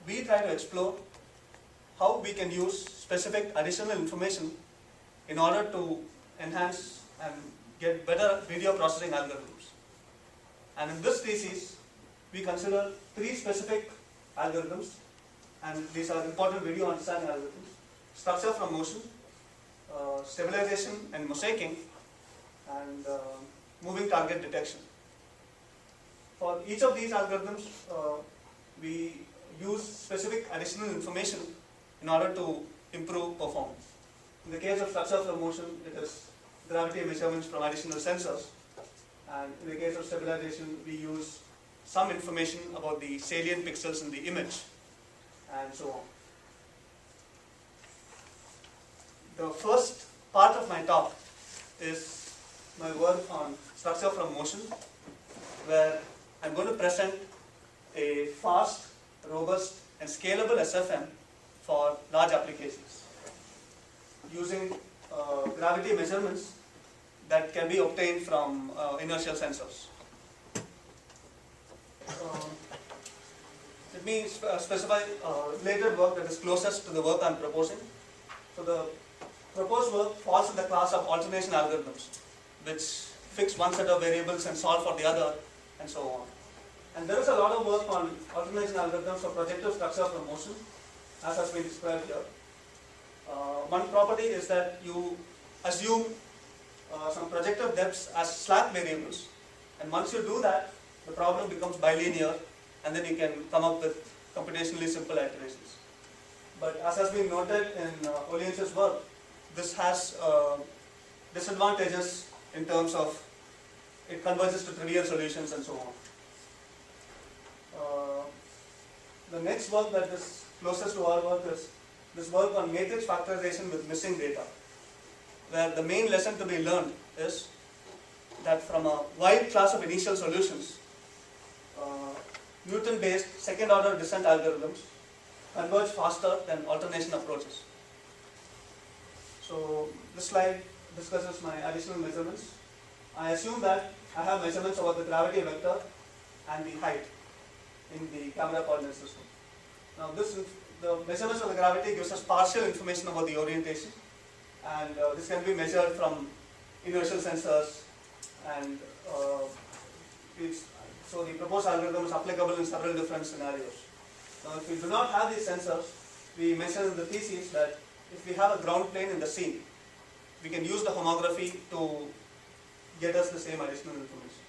we try to explore how we can use specific additional information in order to enhance and get better video processing algorithms. And in this thesis, we consider three specific algorithms, and these are important video understanding algorithms: structure from motion, stabilization and mosaicing, and moving target detection. For each of these algorithms, we use specific additional information in order to improve performance. In the case of structure from motion, it is gravity measurements from additional sensors. And in the case of stabilization, we use some information about the salient pixels in the image, and so on. The first part of my talk is my work on structure from motion, where I'm going to present a fast, robust, and scalable SFM for large applications using gravity measurements that can be obtained from inertial sensors. Let me specify related work that is closest to the work I'm proposing. So the proposed work falls in the class of alternation algorithms, which fix one set of variables and solve for the other, and so on. And there is a lot of work on alternation algorithms for projective structure from motion, as has been described here. One property is that you assume some projective depths as slack variables, and once you do that, the problem becomes bilinear, and then you can come up with computationally simple iterations. But as has been noted in Olien's work, this has disadvantages in terms of it converges to trivial solutions and so on. The next work that is closest to our work is this work on matrix factorization with missing data, where the main lesson to be learned is that from a wide class of initial solutions, Newton-based second-order descent algorithms converge faster than alternation approaches. So this slide discusses my additional measurements. I assume that I have measurements about the gravity vector and the height in the camera coordinate system. Now the measurements of the gravity gives us partial information about the orientation, and this can be measured from inertial sensors, and so the proposed algorithm is applicable in several different scenarios. Now if we do not have these sensors, we mentioned in the thesis that if we have a ground plane in the scene, we can use the homography to get us the same additional information.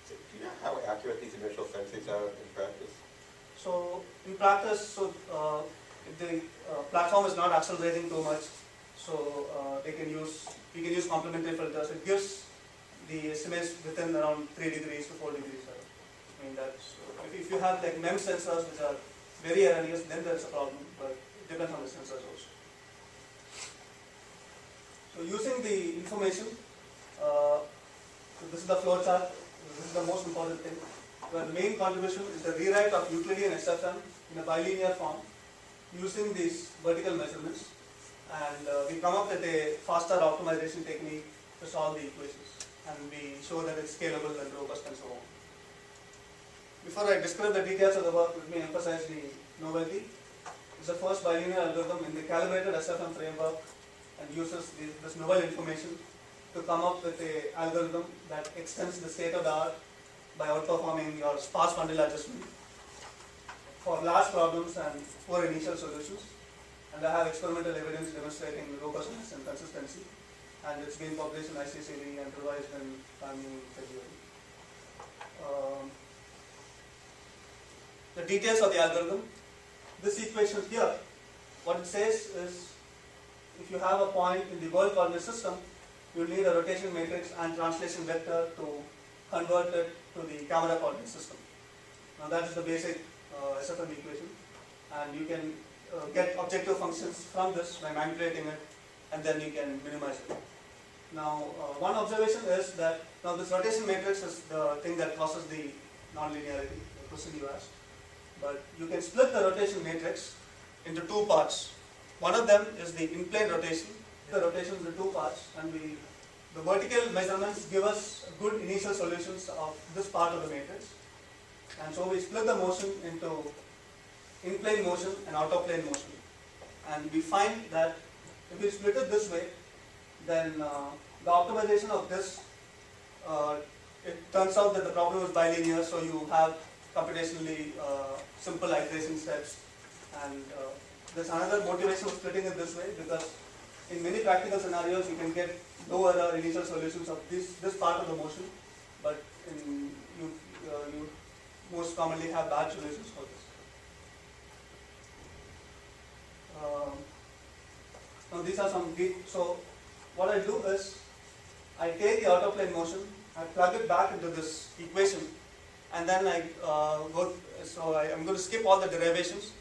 Do you know how accurate these inertial sensors are in practice? So in practice, if the platform is not accelerating too much, so we can use complementary filters. It gives the estimates within around 3 degrees to 4 degrees. I mean that's if you have like MEMS sensors which are very erroneous, then there's a problem. But it depends on the sensors also. So using the information, so this is the flow chart. This is the most important thing, where the main contribution is the rewrite of Euclidean SFM in a bilinear form using these vertical measurements, and we come up with a faster optimization technique to solve the equations, and we show that it's scalable and robust and so on. Before I describe the details of the work, let me emphasize the novelty. It's the first bilinear algorithm in the calibrated SFM framework and uses this novel information to come up with an algorithm that extends the state of the art by outperforming your sparse bundle adjustment for large problems and poor initial solutions. And I have experimental evidence demonstrating robustness and consistency, and it's been published in ICCV and revised in February. The details of the algorithm. This equation here, what it says is, if you have a point in the world coordinate system, you need a rotation matrix and translation vector to convert it to the camera coordinate system. Now that is the basic SFM equation, and you can get objective functions from this by manipulating it, and then you can minimize it. Now one observation is that now this rotation matrix is the thing that causes the nonlinearity, the question you asked. But you can split the rotation matrix into two parts. One of them is the in-plane rotation. The rotation into two parts, and the vertical measurements give us good initial solutions of this part of the matrix. And so we split the motion into in-plane motion and out-of-plane motion. And we find that if we split it this way, then the optimization of this, it turns out that the problem is bilinear, so you have computationally simple iteration steps. And there's another motivation of splitting it this way, because in many practical scenarios you can get low error initial solutions of this part of the motion, but you most commonly have bad solutions for this. Now these are some so what I do is I take the out-of-plane motion, I plug it back into this equation, and then I I'm going to skip all the derivations,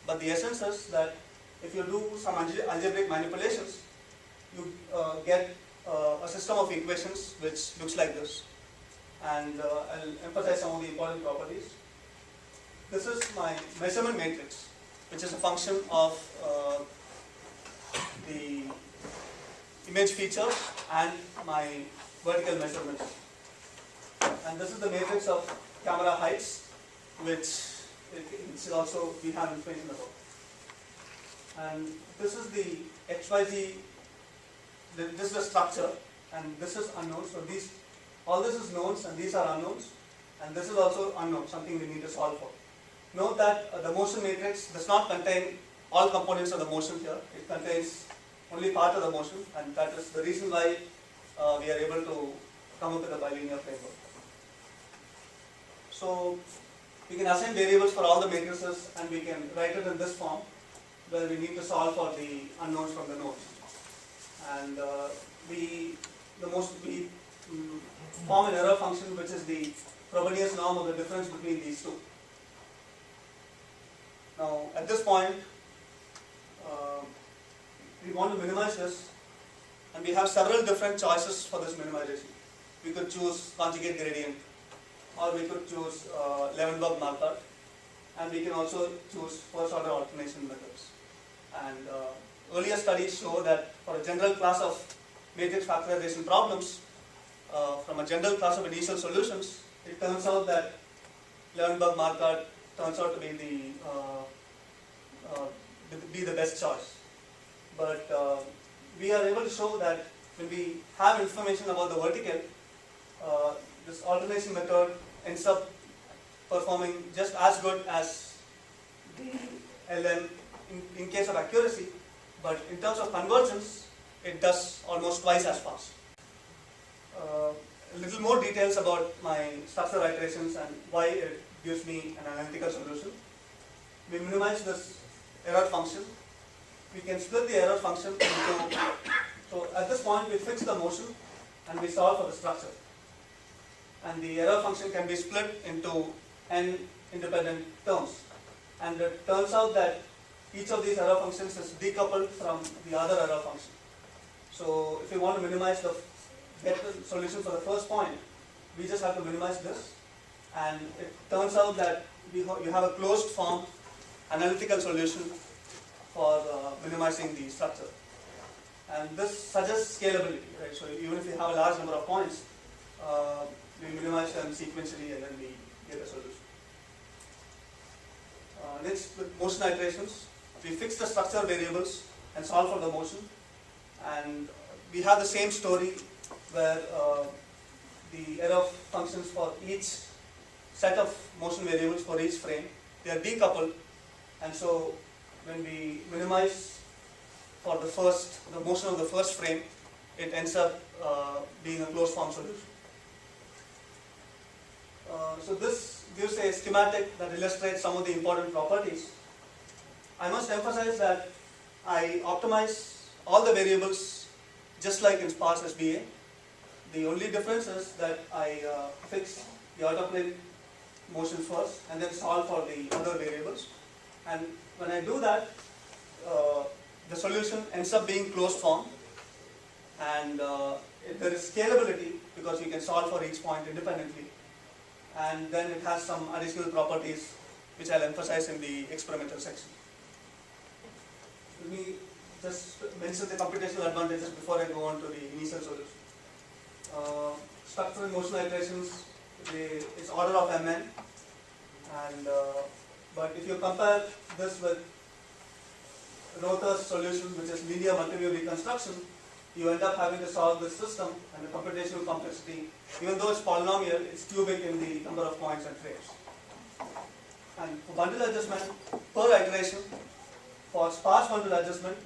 but the essence is that if you do some algebraic manipulations, you get a system of equations which looks like this. And I'll emphasize some of the important properties. This is my measurement matrix, which is a function of the image features and my vertical measurements. And this is the matrix of camera heights, which also we have information about. And this is the XYZ, this is the structure, and this is unknown. So all this is knowns and these are unknowns, and this is also unknown, something we need to solve for. Note that the motion matrix does not contain all components of the motion here. It contains only part of the motion, and that is the reason why we are able to come up with a bilinear framework. So we can assign variables for all the matrices, and we can write it in this form, where we need to solve for the unknowns from the nodes. And we form an error function which is the Frobenius norm of the difference between these two. Now at this point, we want to minimize this, and we have several different choices for this minimization. We could choose conjugate gradient, or we could choose Levenberg-Marquardt, and we can also choose first order alternation methods. And earlier studies show that for a general class of matrix factorization problems, from a general class of initial solutions, it turns out that Levenberg-Marquardt turns out to be the best choice. But we are able to show that when we have information about the vertical, this alternation method ends up performing just as good as the LM in case of accuracy, but in terms of convergence, it does almost twice as fast. A little more details about my structure iterations and why it gives me an analytical solution. We minimize this error function. We can split the error function into, so at this point we fix the motion and we solve for the structure. And the error function can be split into n independent terms. And it turns out that each of these error functions is decoupled from the other error function. So if we want to minimize get the solution for the first point, we just have to minimize this. And it turns out that you have a closed form analytical solution for minimizing the structure. And this suggests scalability, right? So even if we have a large number of points, we minimize them sequentially and then we get a solution. Next, with motion iterations, we fix the structure variables and solve for the motion. And we have the same story where the error functions for each set of motion variables for each frame, they are decoupled. And so when we minimize for the motion of the first frame, it ends up being a closed form solution. So this gives a schematic that illustrates some of the important properties. I must emphasize that I optimize all the variables just like in sparse SBA. The only difference is that I fix the out-of-plane motion first and then solve for the other variables. And when I do that, the solution ends up being closed form, and there is scalability because you can solve for each point independently, and then it has some additional properties which I'll emphasize in the experimental section. Let me just mention the computational advantages before I go on to the initial solution. Structure and motion iterations, it's order of mn, and but if you compare this with Rother's solution, which is linear multiview reconstruction, you end up having to solve this system and the computational complexity, even though it's polynomial, it's cubic in the number of points and frames. And for bundle adjustment, per iteration, for sparse bundle adjustment,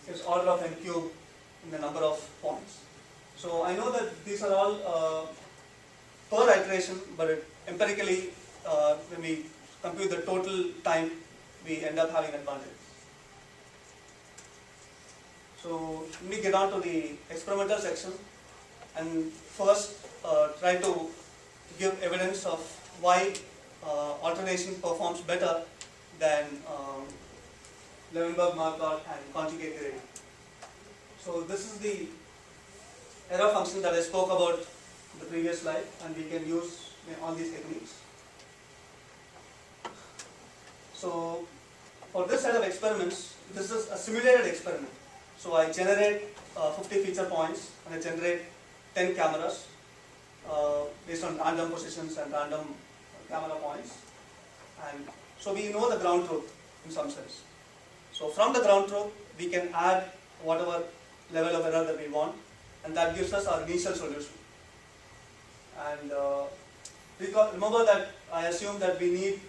is order of n cube in the number of points. So I know that these are all per iteration, but empirically, when we compute the total time, we end up having advantage. So let me get on to the experimental section and first try to give evidence of why alternation performs better than Levenberg-Marquardt and conjugate gradient. So this is the error function that I spoke about in the previous slide, and we can use all these techniques. So for this set of experiments, this is a simulated experiment. So I generate 50 feature points and I generate 10 cameras based on random positions and random camera points. And so we know the ground truth in some sense. So from the ground truth, we can add whatever level of error that we want, and that gives us our initial solution. And remember that I assume that we need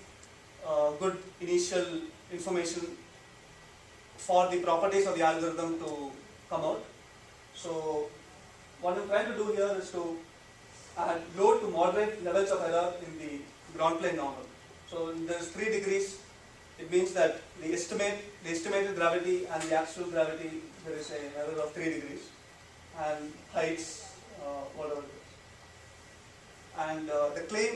good initial information for the properties of the algorithm to come out. So what I'm trying to do here is to add low to moderate levels of error in the ground plane normal. So there's 3 degrees. It means that the estimated gravity and the actual gravity, there is an error of 3 degrees, and heights, whatever it is. And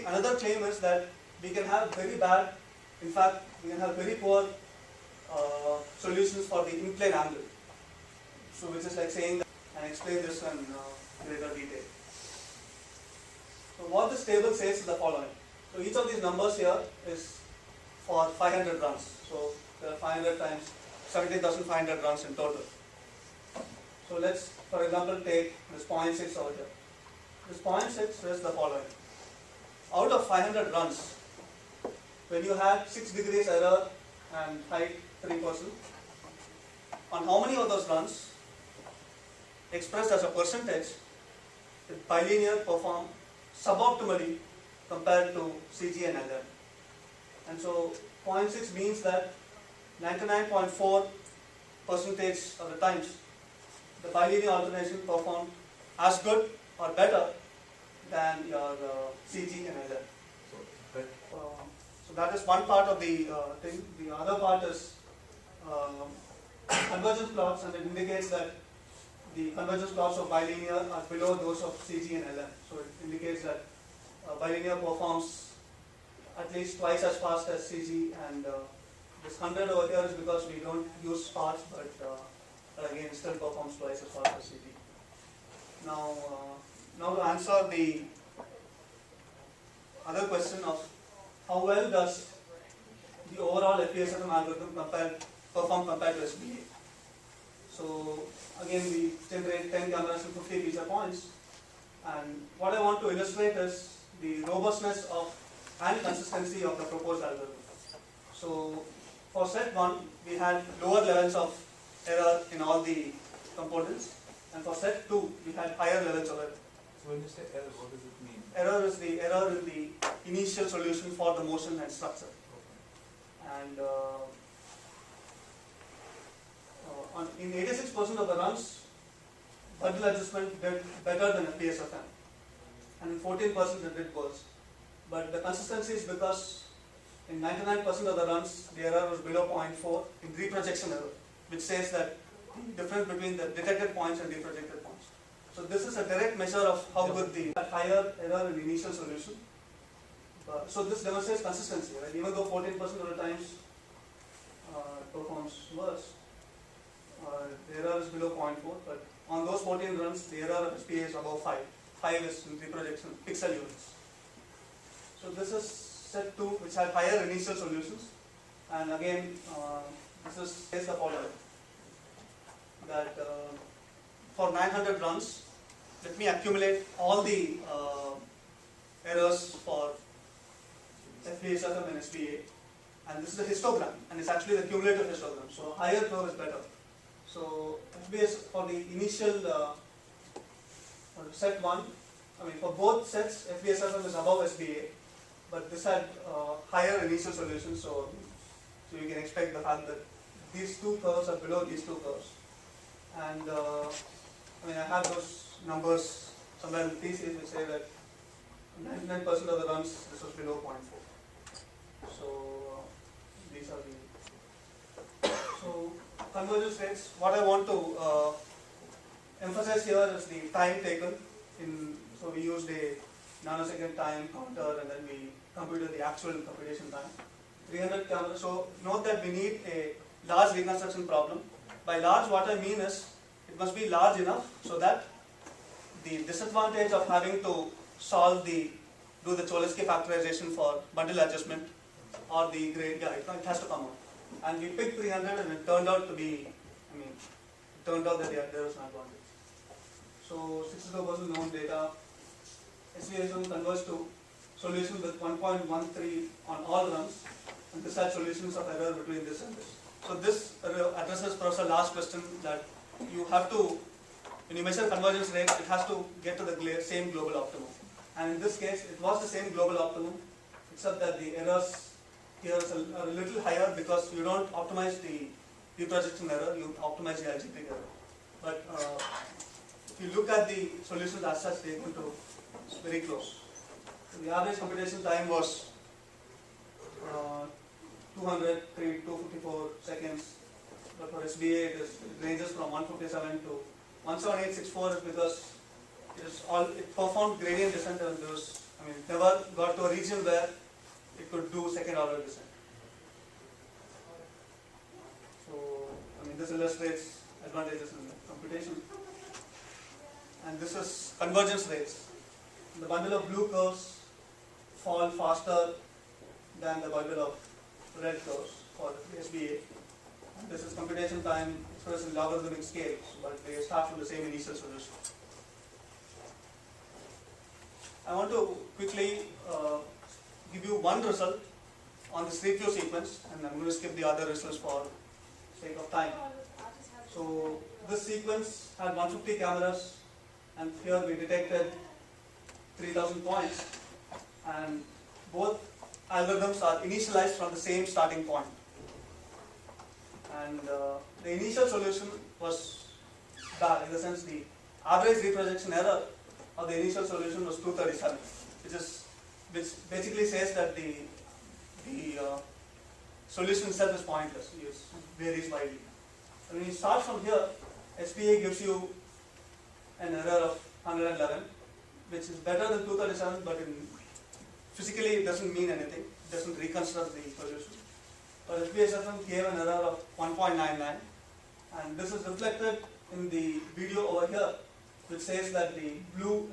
another claim is that we can have very bad, in fact, we can have very poor solutions for the in-plane angle. So which is like saying that, and explain this in greater detail. So what this table says is the following. So each of these numbers here is for 500 runs. So there are 500 times 17,500 runs in total. So let's, for example, take this 0.6 over here. This 0.6 is the following. Out of 500 runs, when you had 6 degrees error and height 3%, on how many of those runs, expressed as a percentage, did bilinear perform suboptimally compared to CG and LM? And so 0.6 means that 99.4% of the times the bilinear alternation performed as good or better than your CG and LM. So that is one part of the thing. The other part is convergence plots, and it indicates that the convergence plots of bilinear are below those of CG and LM. So it indicates that bilinear performs at least twice as fast as CG, and this 100 over here is because we don't use sparse, but again still performs twice as fast as CG. Now to answer the other question of how well does the overall FPSFM algorithm perform compared to SBA. So again, we generate 10 cameras and 50 feature points, and what I want to illustrate is the robustness of and consistency of the proposed algorithm. So for set 1, we had lower levels of error in all the components, and for set 2, we had higher levels of error. So when you say error, what does it mean? Error is the error in the initial solution for the motion and structure. Okay. And in 86% of the runs, bundle adjustment did better than FPSFM, and in 14% it did worse. But the consistency is because in 99% of the runs, the error was below 0.4 in reprojection error, which says that the difference between the detected points and reprojected points. So this is a direct measure of how good the higher error in the initial solution. So this demonstrates consistency, right? Even though 14% of the times it performs worse, the error is below 0.4, but on those 14 runs, the error of SPA is above 5. 5 is in reprojection pixel units. So this is set 2, which had higher initial solutions, and again, this is the following. That for 900 runs, let me accumulate all the errors for FPSFM and SPA, and this is a histogram, and it's actually the cumulative histogram. So higher curve is better. So FBS for the initial for set 1, for both sets, FBSFM is above SBA, but this had higher initial solution, so you can expect the fact that these two curves are below these two curves. And I have those numbers somewhere in the thesis which say that 99% of the runs this was below 0.4. So these are the convergence rates. What I want to emphasize here is the time taken. So we used a nanosecond time counter and then we computed the actual computation time. 300 cameras. So note that we need a large reconstruction problem. By large, what I mean is it must be large enough so that the disadvantage of having to do the Cholesky factorization for bundle adjustment or the grade, it has to come out. And we picked 300 and it turned out to be, it turned out that there was an advantage. So 62% known data. SVSM converts to solution with 1.13 on all runs, and this had solutions of error between this and this. So this addresses Professor last question that you have to, when you measure convergence rate, it has to get to the same global optimum. And in this case, it was the same global optimum, except that the errors here are a little higher because you don't optimize the reprojection error, you optimize the algebraic error. But if you look at the solutions as such, they equal to very close. So the average computation time was 254 seconds, but for SBA it ranges from 157 to 17864 is because it performed gradient descent and it never got to a region where it could do second order descent. So this illustrates advantages in computation. And this is convergence rates. The bundle of blue curves fall faster than the bundle of red curves for SBA. And this is computation time expressed in logarithmic scales, but they start from the same initial solution. I want to quickly give you one result on the street view sequence, and I'm going to skip the other results for sake of time. So this sequence had 150 cameras, and here we detected 3000 points, and both algorithms are initialized from the same starting point. And the initial solution was bad, in the sense the average reprojection error of the initial solution was 237, which basically says that the solution itself is pointless, it varies widely. When you start from here, SPA gives you an error of 111, which is better than 237, but physically it doesn't mean anything, it doesn't reconstruct the solution. But SPSFM gave an error of 1.99, and this is reflected in the video over here, which says that the blue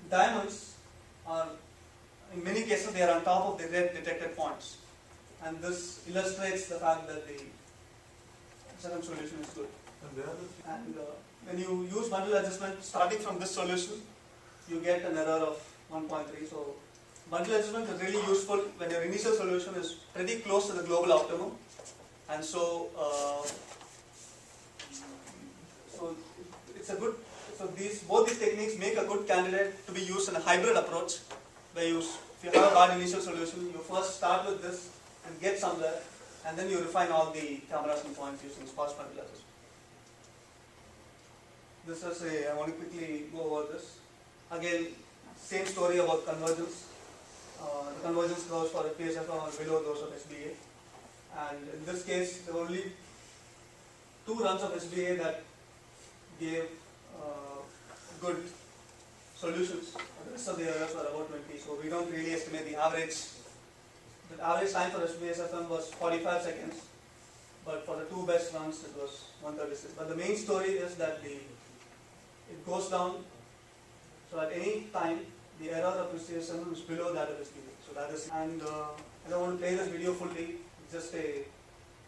diamonds are, in many cases, they are on top of the red detected points. And this illustrates the fact that the SFM solution is good. And when you use bundle adjustment starting from this solution, you get an error of 1.3. So bundle adjustment is really useful when your initial solution is pretty close to the global optimum. And so both these techniques make a good candidate to be used in a hybrid approach, where if you have a bad initial solution, you first start with this and get somewhere, and then you refine all the cameras and points using sparse bundle adjustment. I want to quickly go over this. Again, same story about convergence. The convergence curves for FPSFM are below those of SBA. And in this case, there were only 2 runs of SBA that gave good solutions. The rest of the errors were about 20, so we don't really estimate the average. The average time for SPSFM was 45 seconds, but for the 2 best runs it was 136. But the main story is that it goes down, so at any time the error of SPSFM is below that of SBA. So that is, and I don't want to play this video fully, it's just a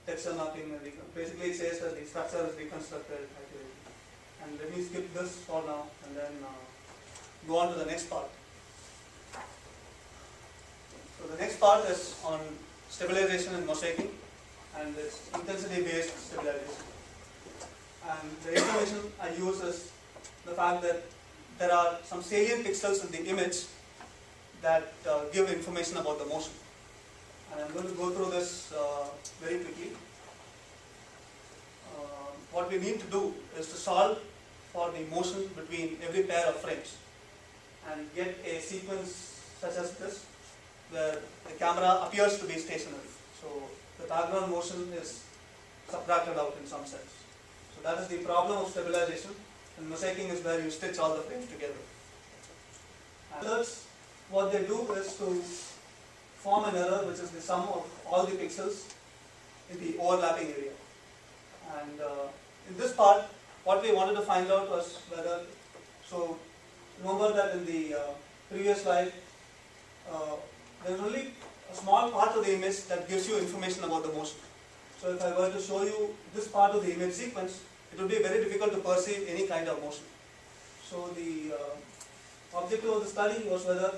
texture mapping. Basically it says that the structure is reconstructed accurately. And let me skip this for now and then go on to the next part. So the next part is on stabilization and mosaicing, and it's intensity-based stabilization. And the information I use is the fact that there are some salient pixels in the image that give information about the motion. And I'm going to go through this very quickly. What we need to do is to solve for the motion between every pair of frames and get a sequence such as this, where the camera appears to be stationary. So the background motion is subtracted out in some sense. So that is the problem of stabilization, and mosaicing is where you stitch all the frames together. And others, what they do is to form an error which is the sum of all the pixels in the overlapping area. And in this part, what we wanted to find out was whether, so remember that in the previous slide, there is only a small part of the image that gives you information about the motion. So if I were to show you this part of the image sequence, it would be very difficult to perceive any kind of motion. So the objective of the study was whether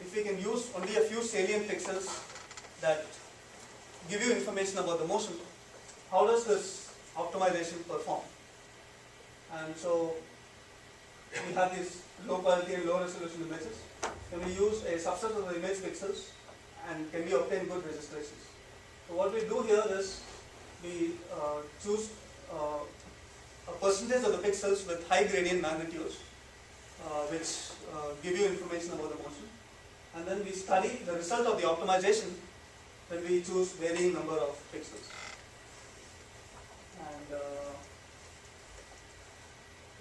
if we can use only a few salient pixels that give you information about the motion, how does this optimization perform? And so we have these low quality and low resolution images. Can we use a subset of the image pixels and can we obtain good registrations? So what we do here is we choose a percentage of the pixels with high gradient magnitudes which give you information about the motion, and then we study the result of the optimization when we choose varying number of pixels. And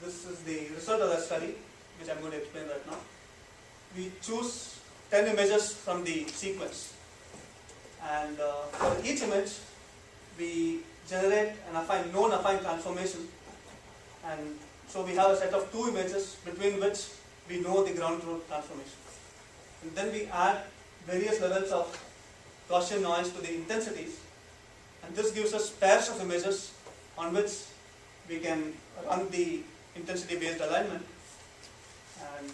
this is the result of that study, which I'm going to explain right now. We choose 10 images from the sequence, and for each image we generate an known affine transformation, and so we have a set of 2 images between which we know the ground truth transformation. And then we add various levels of Gaussian noise to the intensities, and this gives us pairs of images on which we can run the intensity based alignment. And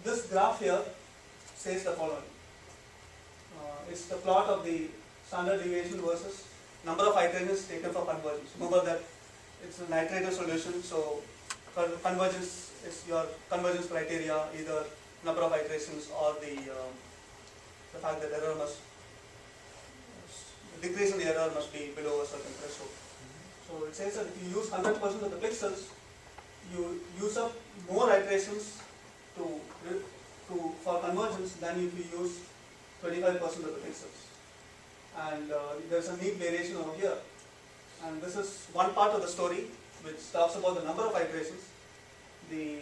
this graph here says the following. It's the plot of the standard deviation versus number of iterations taken for convergence. Remember that it's an iterative solution, so convergence is your convergence criteria, either number of iterations or the fact that error must, the decrease in the error must be below a certain threshold. So it says that if you use 100% of the pixels, you use up more iterations for convergence than if you use 25% of the pixels. And there's a neat variation over here. And this is one part of the story which talks about the number of iterations. The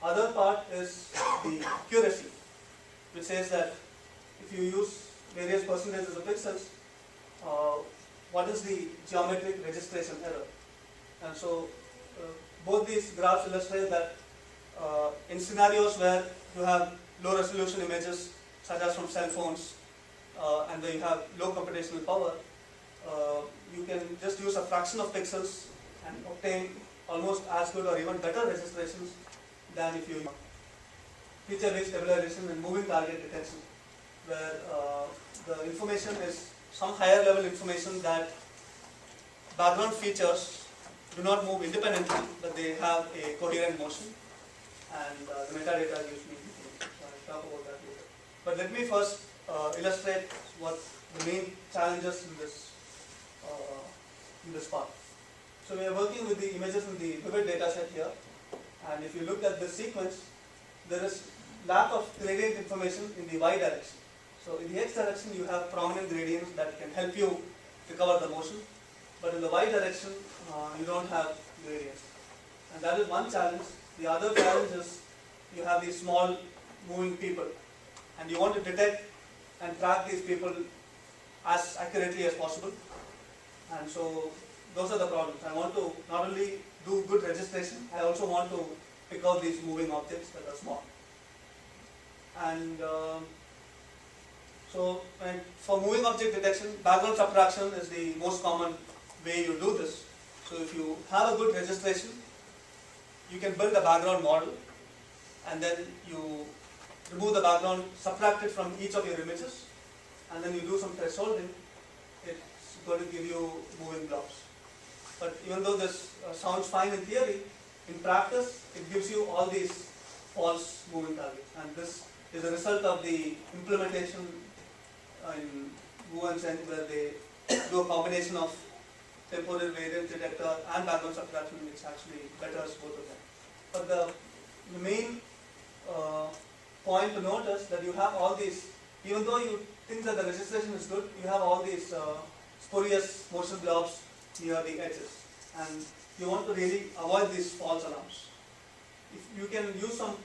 other part is the accuracy, which says that if you use various percentages of pixels, what is the geometric registration error? And so both these graphs illustrate that in scenarios where you have low resolution images, such as from cell phones, and where you have low computational power, you can just use a fraction of pixels and obtain almost as good or even better registrations than if you use feature-based stabilization and moving target detection, where the information is some higher level information that background features do not move independently, but they have a coherent motion, and the metadata is usually included. So I'll talk about that later. But let me first illustrate what the main challenges in this part. So we are working with the images in the vivid data set here, and if you look at this sequence, there is lack of gradient information in the y direction. So in the x direction you have prominent gradients that can help you recover the motion, but in the y direction you don't have gradients. And that is one challenge. The other challenge is you have these small moving people, and you want to detect and track these people as accurately as possible. And so those are the problems. I want to not only do good registration, I also want to pick out these moving objects that are small. And for moving object detection, background subtraction is the most common way you do this. So if you have a good registration, you can build a background model, and then you remove the background, subtract it from each of your images, and then you do some thresholding, it's going to give you moving blobs. But even though this sounds fine in theory, in practice it gives you all these false moving targets, and this is a result of the implementation in Wu and Zen, where they do a combination of temporal variance detector and background subtraction, which actually betters both of them. But the main point to note is that you have all these, even though you think that the registration is good, you have all these spurious motion blobs near the edges, and you want to really avoid these false alarms. If you can use some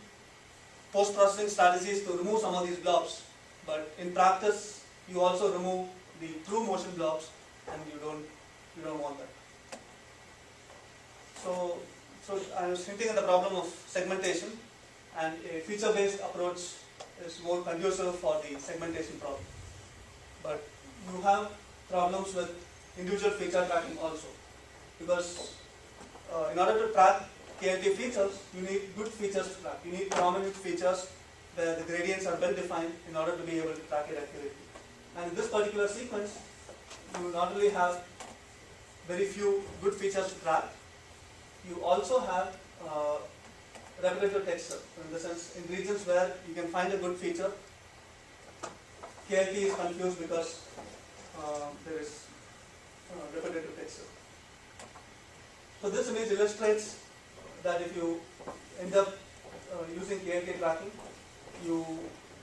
post-processing strategies to remove some of these blobs, but in practice you also remove the true motion blobs, and you don't want that. So I was hinting at the problem of segmentation, and a feature-based approach is more conducive for the segmentation problem. But you have problems with individual feature tracking also, because in order to track KLT features, you need good features to track. You need prominent features where the gradients are well defined in order to be able to track it accurately. And in this particular sequence, you not only have very few good features to track, you also have repetitive texture. In the sense, in regions where you can find a good feature, KLT is confused because there is repetitive texture. So this image illustrates that if you end up using KLT tracking,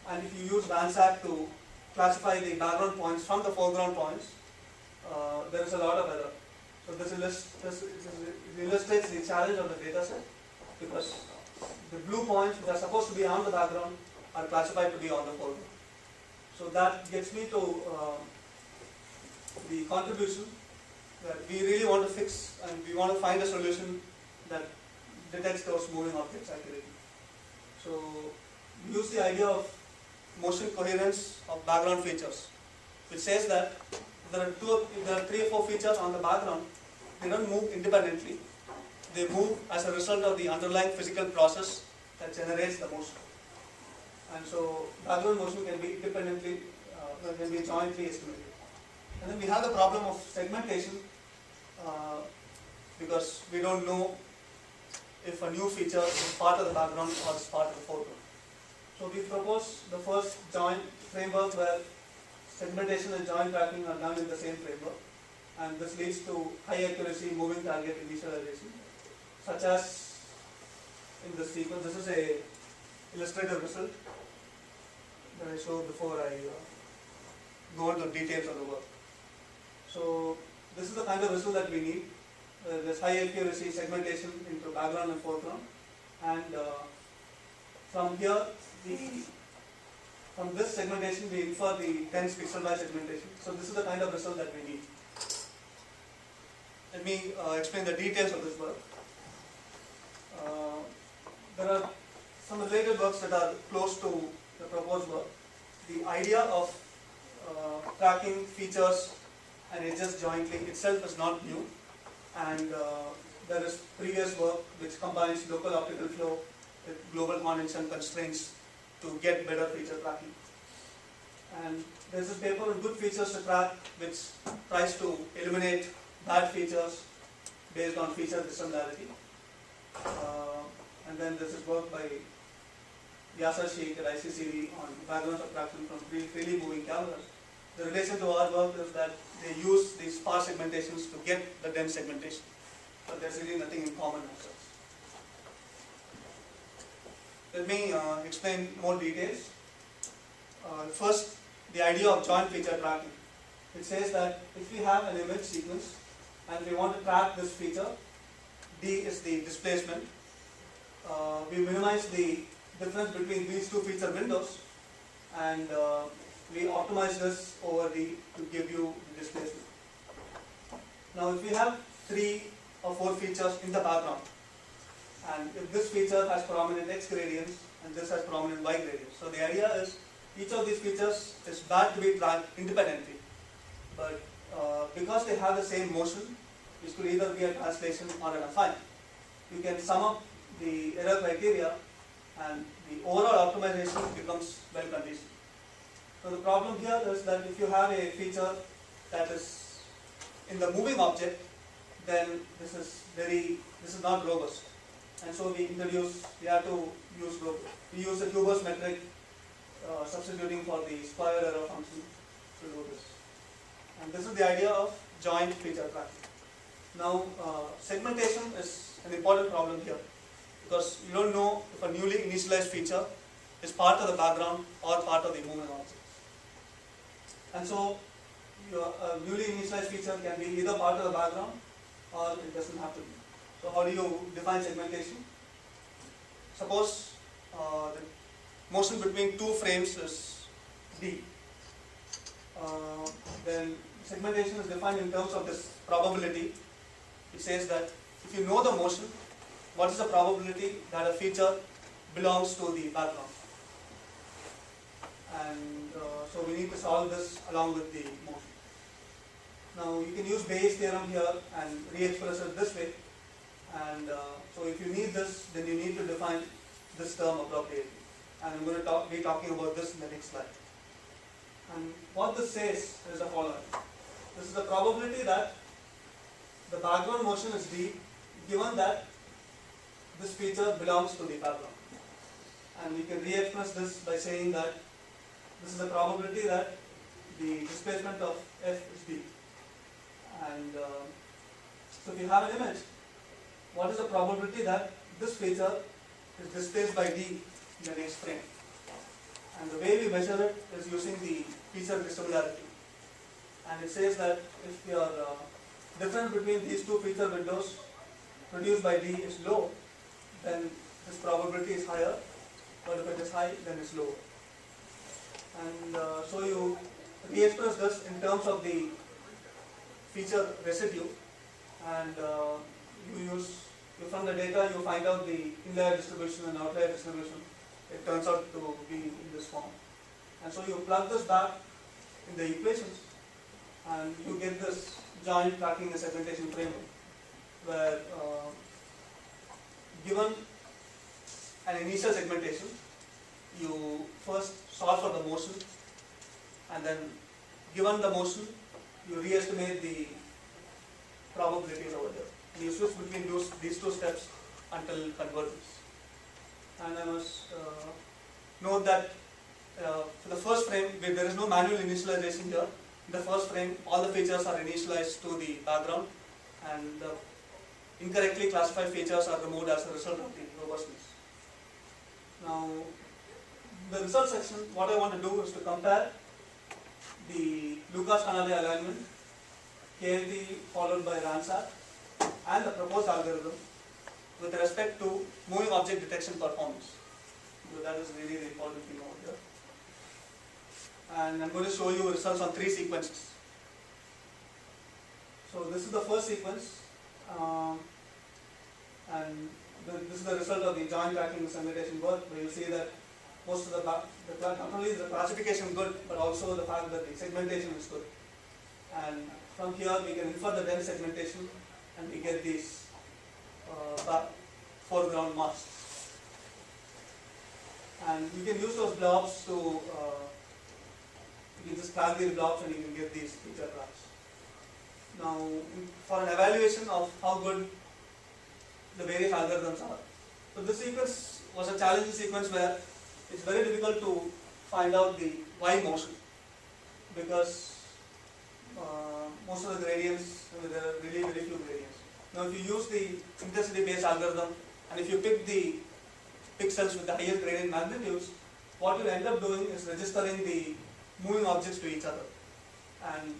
and if you use Vansack to classify the background points from the foreground points, there is a lot of error. So this illustrates the challenge of the data set, because the blue points which are supposed to be on the background are classified to be on the foreground. So that gets me to the contribution that we really want to fix, and we want to find a solution that detects those moving objects accurately. So we use the idea of motion coherence of background features, which says that if there are 3 or 4 features on the background, they don't move independently. They move as a result of the underlying physical process that generates the motion. And so background motion can be independently, can be jointly estimated. And then we have the problem of segmentation, because we don't know if a new feature is part of the background or is part of the foreground. So we propose the first joint framework where segmentation and joint tracking are done in the same framework, and this leads to high accuracy moving target initialization, such as in this sequence. This is a illustrative result that I showed before I go into details of the work. So this is the kind of result that we need. There's high accuracy segmentation into background and foreground, and from here, from this segmentation we infer the dense pixel-wise segmentation. So this is the kind of result that we need. Let me explain the details of this work. There are some related works that are close to the proposed work. The idea of tracking features and edges jointly itself is not new, and there is previous work which combines local optical flow with global convention constraints to get better feature tracking. And there is a paper on good features to track which tries to eliminate bad features based on feature dissimilarity. And then this is work by Yasser Sheikh at ICCV on background subtraction from freely moving cameras. The relation to our work is that they use these sparse segmentations to get the dense segmentation, but there's really nothing in common as such. Let me explain more details. First, the idea of joint feature tracking. It says that if we have an image sequence and we want to track this feature, D is the displacement. We minimize the difference between these two feature windows, and we optimize this over D to give you the displacement. Now if we have 3 or 4 features in the background, and if this feature has prominent X gradients and this has prominent Y gradients, so the idea is each of these features is bad to be tracked independently, but because they have the same motion, which could either be a translation or an affine, you can sum up the error criteria and the overall optimization becomes well conditioned. So the problem here is that if you have a feature that is in the moving object, then this is not robust. And so we have to use the Huber's metric, substituting for the square error function to do this. And this is the idea of joint feature tracking. Now, segmentation is an important problem here, because you don't know if a newly initialized feature is part of the background or part of the moving object. And so, your newly initialized feature can be either part of the background or it doesn't have to be. So how do you define segmentation? Suppose the motion between two frames is d. Then segmentation is defined in terms of this probability. It says that if you know the motion, what is the probability that a feature belongs to the background? And so we need to solve this along with the motion. Now you can use Bayes' theorem here and re-express it this way. And so if you need this, then you need to define this term appropriately. And I'm going to be talking about this in the next slide. And what this says is the following. This is the probability that the background motion is d, given that this feature belongs to the background. And we can re-express this by saying that this is the probability that the displacement of f is d. And so if you have an image, what is the probability that this feature is displaced by d in the next frame? And the way we measure it is using the feature dissimilarity. And it says that if your difference between these two feature windows produced by d is low, then this probability is higher, but if it is high, then it's lower. And so you re-express this in terms of the feature residue, and from the data you find out the inlier distribution and outlier distribution. It turns out to be in this form. And so you plug this back in the equations, and you get this joint tracking and segmentation framework, where given an initial segmentation, you first solve for the motion, and then given the motion, you re-estimate the probabilities over there. And you switch between these two steps until convergence. And I must note that for the first frame, there is no manual initialization here. In the first frame, all the features are initialized to the background, and the incorrectly classified features are removed as a result of the robustness. Now, the result section, what I want to do is to compare the Lucas-Canale alignment, KLT followed by RANSAT, and the proposed algorithm with respect to moving object detection performance. So that is really the important thing over here. And I'm going to show you results on 3 sequences. So this is the first sequence, and this is the result of the joint tracking segmentation work, where you see that most of not only is the classification good, but also the fact that the segmentation is good. And from here we can infer the dense segmentation, and we get these foreground masks. And you can use those blobs to, you can just drag these blobs and you can get these feature graphs. Now, for an evaluation of how good the various algorithms are. So this sequence was a challenging sequence where it's very difficult to find out the Y motion, because most of the gradients, there are really very few gradients. Now if you use the intensity based algorithm, and if you pick the pixels with the highest gradient magnitudes, what you end up doing is registering the moving objects to each other. And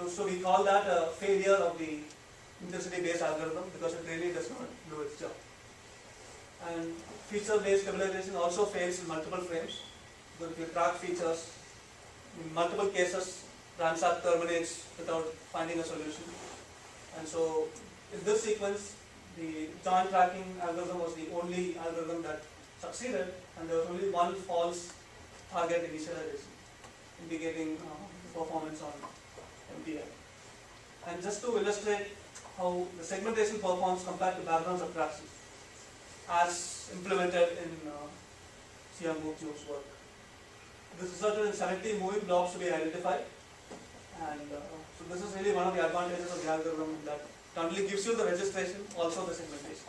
so we call that a failure of the intensity based algorithm, because it really does not do its job. And feature based stabilization also fails in multiple frames, because if you track features in multiple cases, RANSAT terminates without finding a solution. And so in this sequence, the joint tracking algorithm was the only algorithm that succeeded, and there was only one false target initialization, indicating performance on MPI. And just to illustrate how the segmentation performs compared to background subtraction. as implemented in Xiang Mukju's work. This resulted in 70 moving blobs to be identified, and so this is really one of the advantages of the algorithm, that it not only gives you the registration, also the segmentation.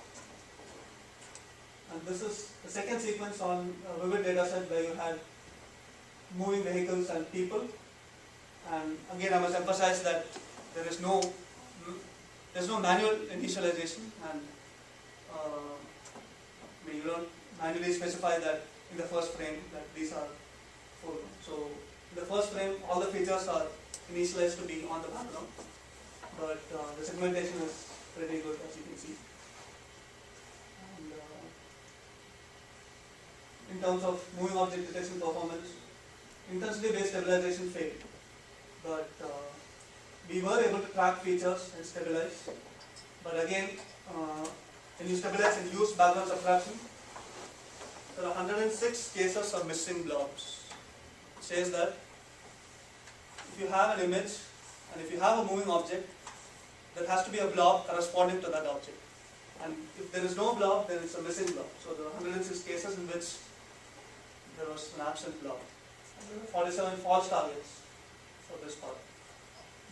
And this is the second sequence on a vivid dataset where you had moving vehicles and people. And again, I must emphasize that there is no manual initialization, and you don't manually specify that in the first frame that these are foreground. So in the first frame, all the features are initialized to be on the background, but the segmentation is pretty good, as you can see. And in terms of moving object detection performance, intensity-based stabilization failed, but we were able to track features and stabilize. But again, when you stabilize and use background subtraction, there are 106 cases of missing blobs. It says that if you have an image and if you have a moving object, there has to be a blob corresponding to that object. And if there is no blob, then it's a missing blob. So there are 106 cases in which there was an absent blob. And there were 47 false targets for this part.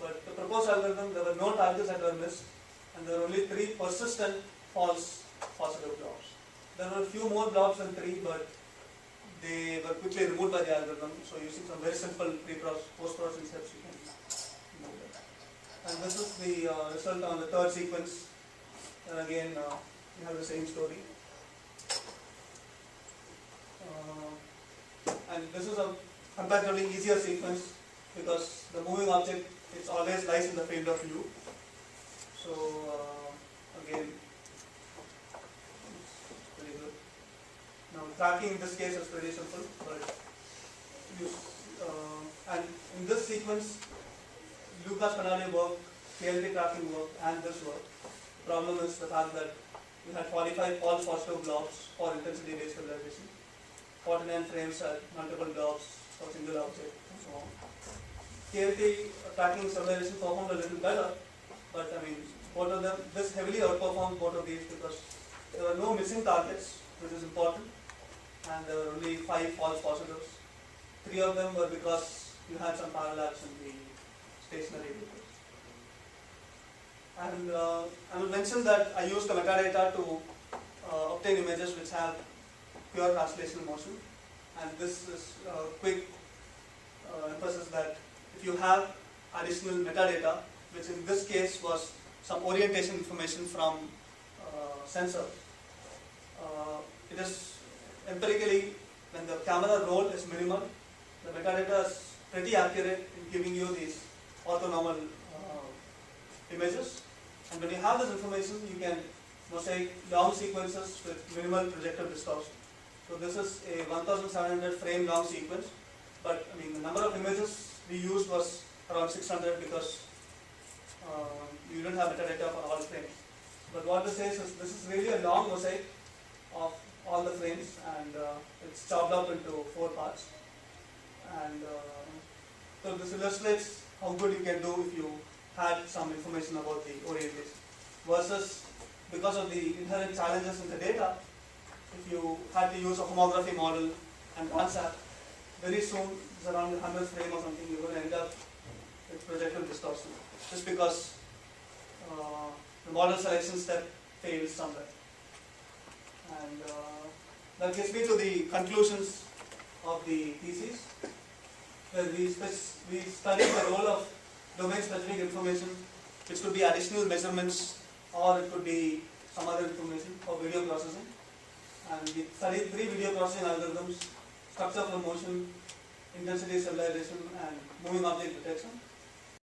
But the proposed algorithm, there were no targets that were missed, and there were only 3 persistent false positive blobs. There were a few more blobs than 3, but they were quickly removed by the algorithm. So using some very simple post-processing steps, you can remove that. And this is the result on the third sequence. And again, you have the same story. And this is a comparatively easier sequence because the moving object, it always lies in the field of view. So again, it's pretty good. Now tracking in this case is pretty simple, but and in this sequence, Lucas Canale work, KLT tracking work, and this work. The problem is the fact that we had 45 false positive blobs for intensity-based stabilization, 49 frames had multiple blobs for single object, and so on. KLT tracking stabilization performed a little better, but I mean, both of them, this heavily outperformed both of these because there were no missing targets, which is important, and there were only 5 false positives. 3 of them were because you had some parallax in the stationary vehicles. And I will mention that I used the metadata to obtain images which have pure translational motion, and this is a quick emphasis that if you have additional metadata, which in this case was some orientation information from sensors, it is empirically, when the camera roll is minimal, the metadata is pretty accurate in giving you these orthonormal images. And when you have this information, you can mosaic long sequences with minimal projective distortion. So this is a 1700 frame long sequence, but I mean the number of images we used was around 600 because you don't have metadata for all frames. But what this says is this is really a long mosaic of all the frames, and it's chopped up into 4 parts. And so this illustrates how good you can do if you had some information about the orientation, versus because of the inherent challenges in the data, if you had to use a homography model and RANSAT, very soon, it's around the 100th frame or something, you're going to end up with projective distortion, just because the model selection step fails somewhere. And that gets me to the conclusions of the thesis, where we studied the role of domain-specific information, which could be additional measurements or it could be some other information for video processing. And we studied 3 video processing algorithms: structure from motion, intensity stabilization, and moving object detection.